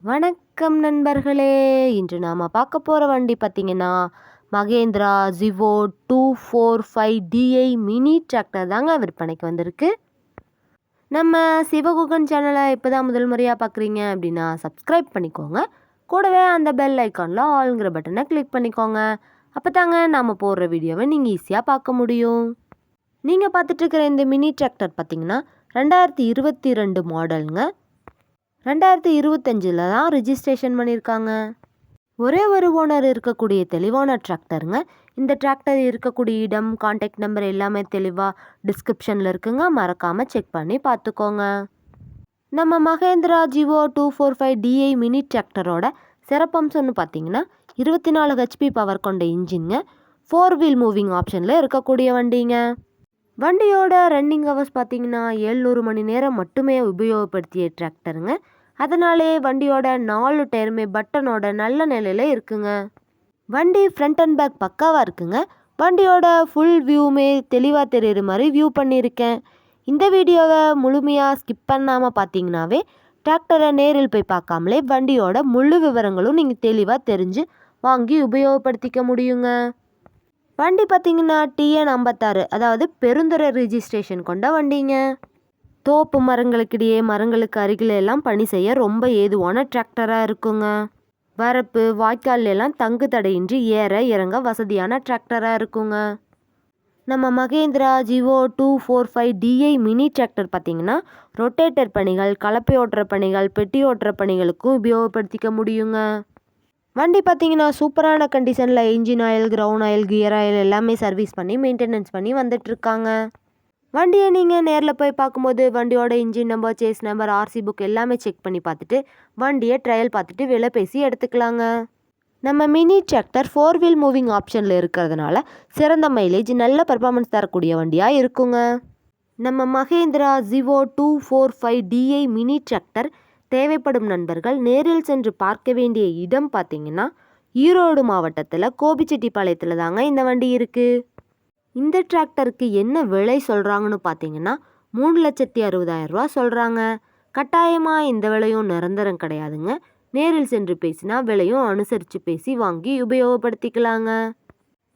வணக்கம் நண்பர்களே. இன்று நாம் பார்க்க போகிற வண்டி பார்த்திங்கன்னா Mahindra Jivo 245DI mini tractor தாங்க விற்பனைக்கு வந்திருக்கு. நம்ம சிவகுகன் சேனலை இப்போ தான் முதல் முறையாக பார்க்குறீங்க அப்படின்னா சப்ஸ்கிரைப் பண்ணிக்கோங்க. கூடவே அந்த பெல் ஐக்கானில் ஆளுங்கிற பட்டனை கிளிக் பண்ணிக்கோங்க. அப்போ தாங்க நாம் போடுற வீடியோவை நீங்கள் ஈஸியாக பார்க்க முடியும். நீங்கள் பார்த்துட்ருக்கிற இந்த மினி டிராக்டர் பார்த்திங்கன்னா 2022 மாடலுங்க. 2025 தான் ரிஜிஸ்ட்ரேஷன் பண்ணியிருக்காங்க. ஒரே ஒரு ஓனர் இருக்கக்கூடிய தெளிவான டிராக்டருங்க. இந்த டிராக்டர் இருக்கக்கூடிய இடம், கான்டாக்ட் நம்பர் எல்லாமே தெளிவாக டிஸ்கிரிப்ஷனில் இருக்குங்க. மறக்காமல் செக் பண்ணி பார்த்துக்கோங்க. நம்ம மகேந்திரா ஜிவோ 245DI மினி டிராக்டரோட சிறப்பம்சம்னு பார்த்தீங்கன்னா 24 HP பவர் கொண்ட இன்ஜின்ங்க. 4 வீல் மூவிங் ஆப்ஷனில் இருக்கக்கூடிய வண்டிங்க. வண்டியோட ரன்னிங் ஹவர்ஸ் பார்த்தீங்கன்னா 700 மணி நேரம் மட்டுமே உபயோகப்படுத்திய டிராக்டருங்க. அதனாலே வண்டியோட 4 டயருமே பட்டனோட நல்ல நிலையில் இருக்குங்க. வண்டி ஃப்ரண்ட் அண்ட் பேக் பக்காவாக இருக்குங்க. வண்டியோட ஃபுல் வியூவுமே தெளிவாக தெரியுற மாதிரி வியூ பண்ணியிருக்கேன். இந்த வீடியோவை முழுமையாக ஸ்கிப் பண்ணாமல் பார்த்தீங்கன்னாவே டிராக்டரை நேரில் போய் பார்க்காமலே வண்டியோட முழு விவரங்களும் நீங்கள் தெளிவாக தெரிஞ்சு வாங்கி உபயோகப்படுத்திக்க முடியுங்க. வண்டி பார்த்திங்கன்னா TN 56, அதாவது பெருந்துறை ரிஜிஸ்ட்ரேஷன் கொண்ட வண்டிங்க. தோப்பு மரங்களுக்கிடையே மரங்களுக்கு அருகில் எல்லாம் பணி செய்ய ரொம்ப ஏதுவான டிராக்டராக இருக்குங்க. வரப்பு வாய்க்கால் எல்லாம் தங்கு தடையின்றி ஏற இறங்க வசதியான டிராக்டராக இருக்குங்க. நம்ம Mahindra Jivo 245DI mini tractor பார்த்திங்கன்னா ரொட்டேட்டர் பணிகள், கலப்பை ஓட்டுற பணிகள், பெட்டி ஓட்டுற பணிகளுக்கும் உபயோகப்படுத்திக்க முடியுங்க. வண்டி பார்த்திங்கன்னா சூப்பரான கண்டிஷனில் engine oil, ground oil, gear oil எல்லாமே சர்வீஸ் பண்ணி மெயின்டெனன்ஸ் பண்ணி வந்துட்டுருக்காங்க. வண்டியை நீங்கள் நேரில் போய் பார்க்கும்போது வண்டியோட engine number, chassis number, RC book எல்லாமே செக் பண்ணி பார்த்துட்டு வண்டியை ட்ரையல் பார்த்துட்டு விலை பேசி எடுத்துக்கலாங்க. நம்ம மினி டிராக்டர் 4 வீல் மூவிங் ஆப்ஷனில் இருக்கிறதுனால சிறந்த மைலேஜ், நல்ல பர்ஃபார்மன்ஸ் தரக்கூடிய வண்டியாக இருக்குங்க. நம்ம Mahindra Jivo 245DI mini tractor தேவைப்படும் நண்பர்கள் நேரில் சென்று பார்க்க வேண்டிய இடம் பார்த்திங்கன்னா ஈரோடு மாவட்டத்தில் கோபிச்செட்டிப்பாளையத்தில் தாங்க இந்த வண்டி இருக்குது. இந்த டிராக்டருக்கு என்ன விலை சொல்கிறாங்கன்னு பார்த்தீங்கன்னா 3,60,000 ரூபா சொல்கிறாங்க. கட்டாயமாக இந்த விலையும் நிரந்தரம் கிடையாதுங்க. நேரில் சென்று பேசினா விலையும் அனுசரித்து பேசி வாங்கி உபயோகப்படுத்திக்கலாங்க.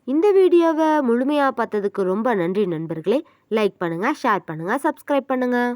இந்த வீடியோவை முழுமையாக பார்த்ததுக்கு ரொம்ப நன்றி நண்பர்களே. லைக் பண்ணுங்கள், ஷேர் பண்ணுங்கள், சப்ஸ்கிரைப் பண்ணுங்கள்.